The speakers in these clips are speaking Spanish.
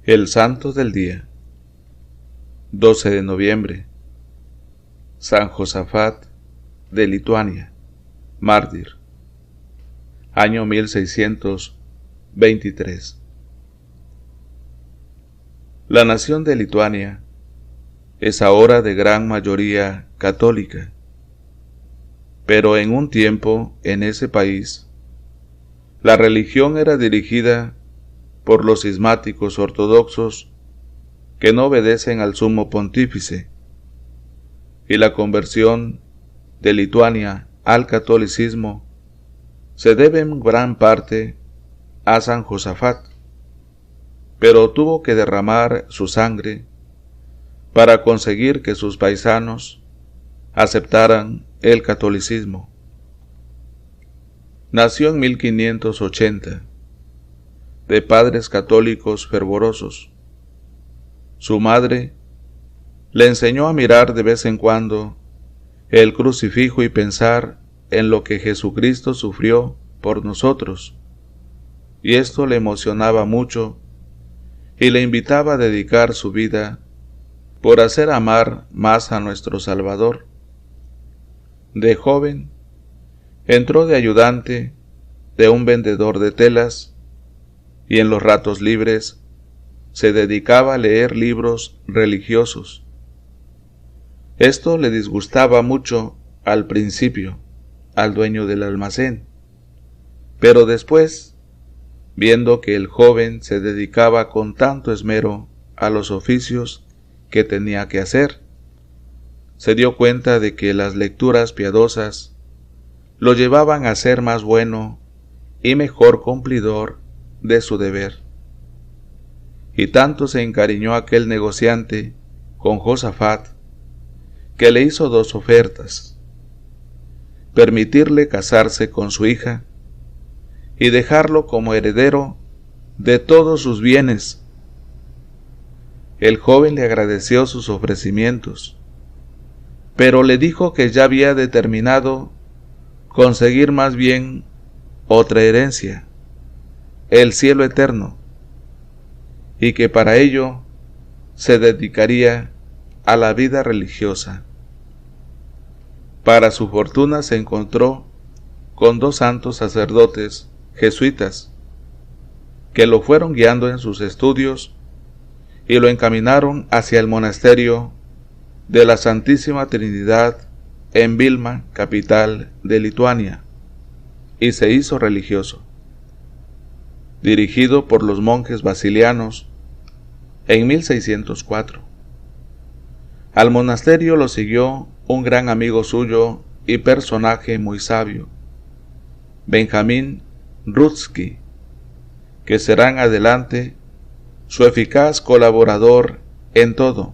El Santo del Día, 12 de noviembre. San Josafat de Lituania, mártir. Año 1623. La nación de Lituania es ahora de gran mayoría católica, pero en un tiempo en ese país la religión era dirigida por los cismáticos ortodoxos que no obedecen al sumo pontífice, y la conversión de Lituania al catolicismo se debe en gran parte a San Josafat, pero tuvo que derramar su sangre para conseguir que sus paisanos aceptaran el catolicismo. Nació en 1580, de padres católicos fervorosos. Su madre le enseñó a mirar de vez en cuando el crucifijo y pensar en lo que Jesucristo sufrió por nosotros, y esto le emocionaba mucho y le invitaba a dedicar su vida por hacer amar más a nuestro Salvador. De joven, entró de ayudante de un vendedor de telas y en los ratos libres se dedicaba a leer libros religiosos. Esto le disgustaba mucho al principio al dueño del almacén, pero después, viendo que el joven se dedicaba con tanto esmero a los oficios que tenía que hacer, se dio cuenta de que las lecturas piadosas lo llevaban a ser más bueno y mejor cumplidor de su deber. Y tanto se encariñó aquel negociante con Josafat que le hizo dos ofertas: permitirle casarse con su hija y dejarlo como heredero de todos sus bienes. El joven le agradeció sus ofrecimientos, pero le dijo que ya había determinado conseguir más bien otra herencia, el cielo eterno, y que para ello se dedicaría a la vida religiosa. Para su fortuna se encontró con dos santos sacerdotes jesuitas que lo fueron guiando en sus estudios y lo encaminaron hacia el monasterio de la Santísima Trinidad en Vilna, capital de Lituania, y se hizo religioso. Dirigido por los monjes basilianos en 1604. Al monasterio lo siguió un gran amigo suyo y personaje muy sabio, Benjamín Rudzki, que será en adelante su eficaz colaborador en todo.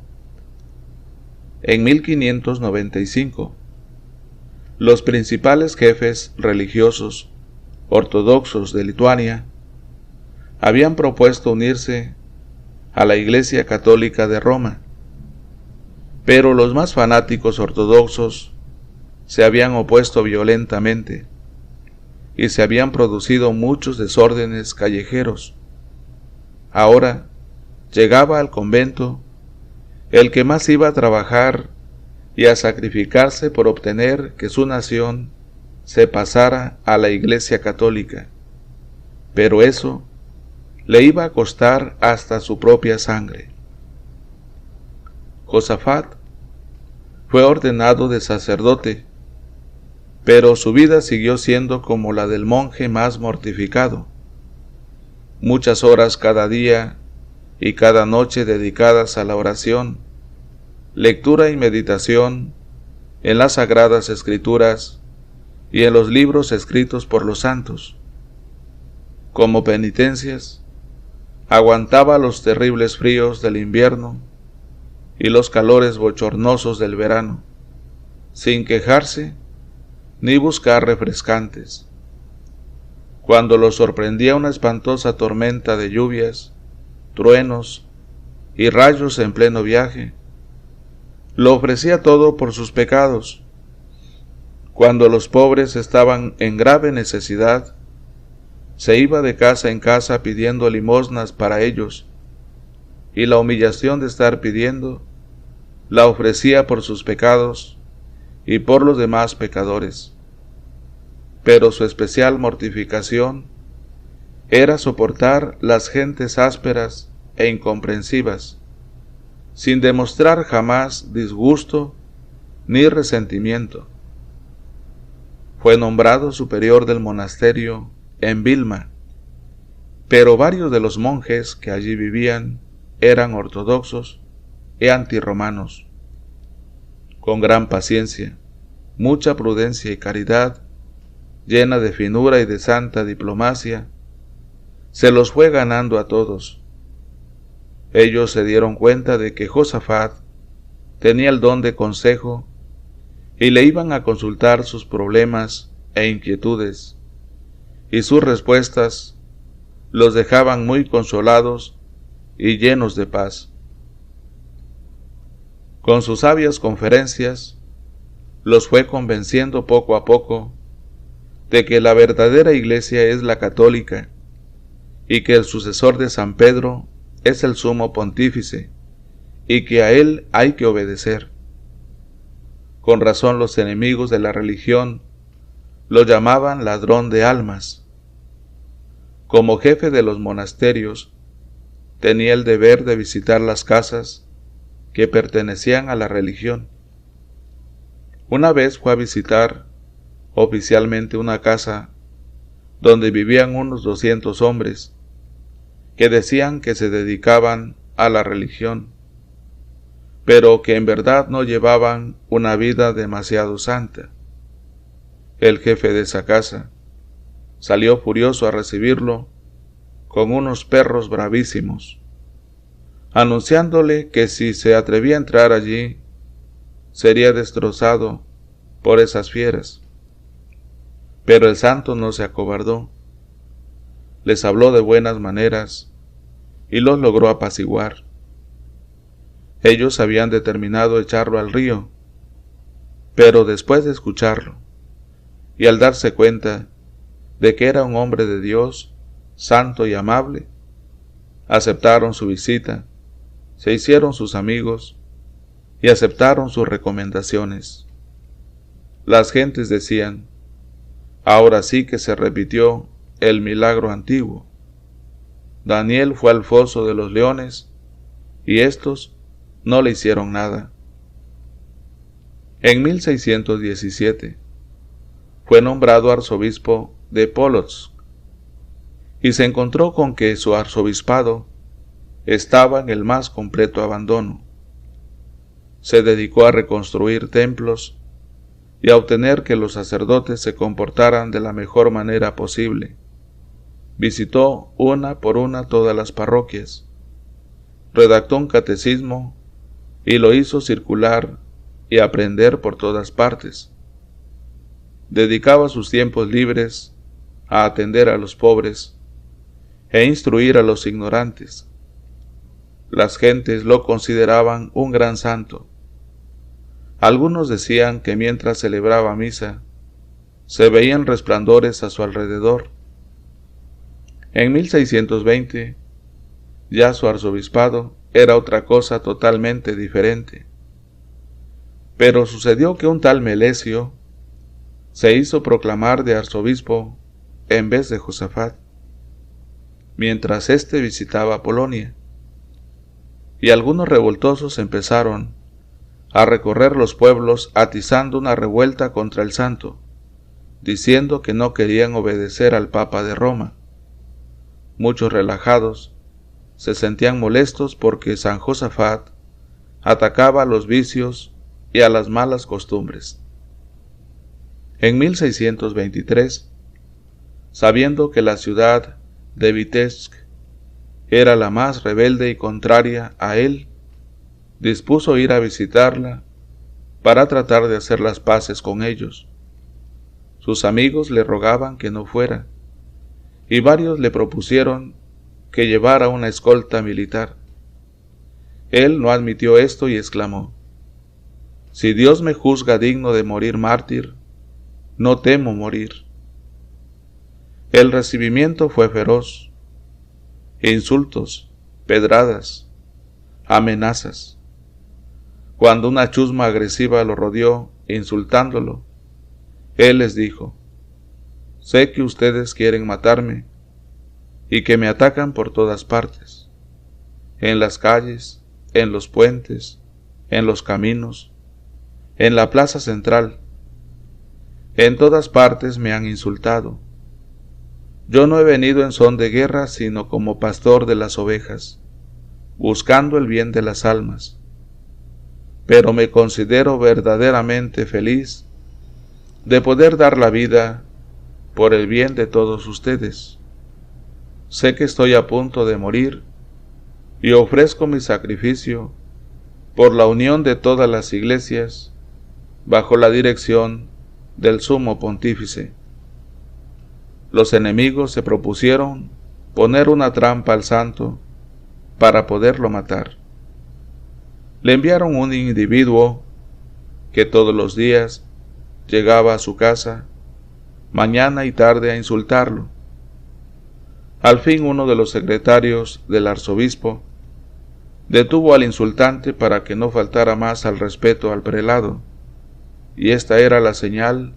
En 1595, los principales jefes religiosos ortodoxos de Lituania habían propuesto unirse a la Iglesia Católica de Roma, pero los más fanáticos ortodoxos se habían opuesto violentamente y se habían producido muchos desórdenes callejeros. Ahora llegaba al convento el que más iba a trabajar y a sacrificarse por obtener que su nación se pasara a la Iglesia Católica, pero eso le iba a costar hasta su propia sangre. Josafat fue ordenado de sacerdote, pero su vida siguió siendo como la del monje más mortificado. Muchas horas cada día y cada noche dedicadas a la oración, lectura y meditación en las Sagradas Escrituras y en los libros escritos por los santos. Como penitencias, aguantaba los terribles fríos del invierno y los calores bochornosos del verano, sin quejarse ni buscar refrescantes. Cuando lo sorprendía una espantosa tormenta de lluvias, truenos y rayos en pleno viaje, lo ofrecía todo por sus pecados. Cuando los pobres estaban en grave necesidad, se iba de casa en casa pidiendo limosnas para ellos, y la humillación de estar pidiendo, la ofrecía por sus pecados y por los demás pecadores. Pero su especial mortificación era soportar las gentes ásperas e incomprensivas, sin demostrar jamás disgusto ni resentimiento. Fue nombrado superior del monasterio en Vilma, pero varios de los monjes que allí vivían eran ortodoxos y antirromanos. Con gran paciencia, mucha prudencia y caridad, llena de finura y de santa diplomacia, se los fue ganando a todos. Ellos se dieron cuenta de que Josafat tenía el don de consejo y le iban a consultar sus problemas e inquietudes, y sus respuestas los dejaban muy consolados y llenos de paz. Con sus sabias conferencias, los fue convenciendo poco a poco de que la verdadera iglesia es la católica y que el sucesor de San Pedro es el sumo pontífice y que a él hay que obedecer. Con razón los enemigos de la religión lo llamaban ladrón de almas. Como jefe de los monasterios, tenía el deber de visitar las casas que pertenecían a la religión. Una vez fue a visitar oficialmente una casa donde vivían unos 200 hombres que decían que se dedicaban a la religión, pero que en verdad no llevaban una vida demasiado santa. El jefe de esa casa salió furioso a recibirlo con unos perros bravísimos, anunciándole que si se atrevía a entrar allí, sería destrozado por esas fieras. Pero el santo no se acobardó, les habló de buenas maneras y los logró apaciguar. Ellos habían determinado echarlo al río, pero después de escucharlo y al darse cuenta de que era un hombre de Dios, santo y amable, aceptaron su visita, se hicieron sus amigos y aceptaron sus recomendaciones. Las gentes decían: ahora sí que se repitió el milagro antiguo. Daniel fue al foso de los leones y éstos no le hicieron nada. En 1617 fue nombrado arzobispo de Polotsk y se encontró con que su arzobispado estaba en el más completo abandono. Se dedicó a reconstruir templos y a obtener que los sacerdotes se comportaran de la mejor manera posible. Visitó una por una todas las parroquias, redactó un catecismo y lo hizo circular y aprender por todas partes. Dedicaba sus tiempos libres a atender a los pobres e instruir a los ignorantes. Las gentes lo consideraban un gran santo. Algunos decían que mientras celebraba misa, se veían resplandores a su alrededor. En 1620, ya su arzobispado era otra cosa totalmente diferente. Pero sucedió que un tal Melesio se hizo proclamar de arzobispo en vez de Josafat, mientras éste visitaba Polonia, y algunos revoltosos empezaron a recorrer los pueblos atizando una revuelta contra el santo, diciendo que no querían obedecer al Papa de Roma. Muchos relajados se sentían molestos porque San Josafat atacaba a los vicios y a las malas costumbres. En 1623, sabiendo que la ciudad de Vitebsk era la más rebelde y contraria a él, dispuso ir a visitarla para tratar de hacer las paces con ellos. Sus amigos le rogaban que no fuera, y varios le propusieron que llevara una escolta militar. Él no admitió esto y exclamó: «Si Dios me juzga digno de morir mártir, no temo morir». El recibimiento fue feroz. Insultos, pedradas, amenazas. Cuando una chusma agresiva lo rodeó, insultándolo, él les dijo: sé que ustedes quieren matarme y que me atacan por todas partes, en las calles, en los puentes, en los caminos, en la plaza central. En todas partes me han insultado. Yo no he venido en son de guerra, sino como pastor de las ovejas, buscando el bien de las almas. Pero me considero verdaderamente feliz de poder dar la vida por el bien de todos ustedes. Sé que estoy a punto de morir y ofrezco mi sacrificio por la unión de todas las iglesias bajo la dirección del Sumo Pontífice. Los enemigos se propusieron poner una trampa al santo para poderlo matar. Le enviaron un individuo que todos los días llegaba a su casa, mañana y tarde, a insultarlo. Al fin uno de los secretarios del arzobispo detuvo al insultante para que no faltara más al respeto al prelado, y esta era la señal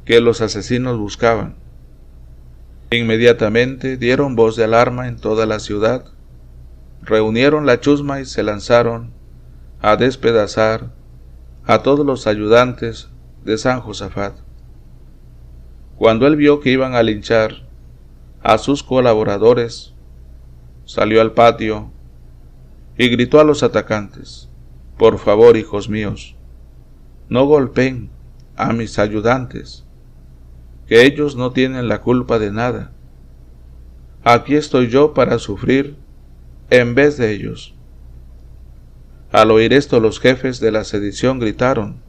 que los asesinos buscaban. Inmediatamente dieron voz de alarma en toda la ciudad, reunieron la chusma y se lanzaron a despedazar a todos los ayudantes de San Josafat. Cuando él vio que iban a linchar a sus colaboradores, salió al patio y gritó a los atacantes: por favor, hijos míos, no golpeen a mis ayudantes, que ellos no tienen la culpa de nada. Aquí estoy yo para sufrir en vez de ellos. Al oír esto, los jefes de la sedición gritaron: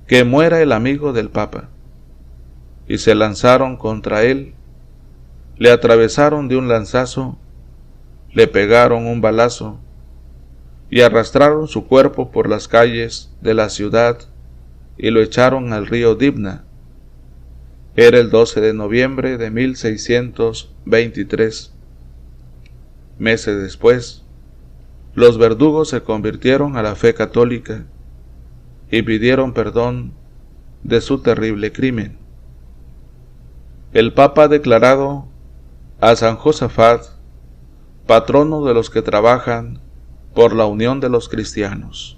que muera el amigo del Papa, y se lanzaron contra él, le atravesaron de un lanzazo, le pegaron un balazo y arrastraron su cuerpo por las calles de la ciudad y lo echaron al río Dibna. Era el 12 de noviembre de 1623. Meses después, los verdugos se convirtieron a la fe católica y pidieron perdón de su terrible crimen. El Papa ha declarado a San Josafat patrono de los que trabajan por la unión de los cristianos.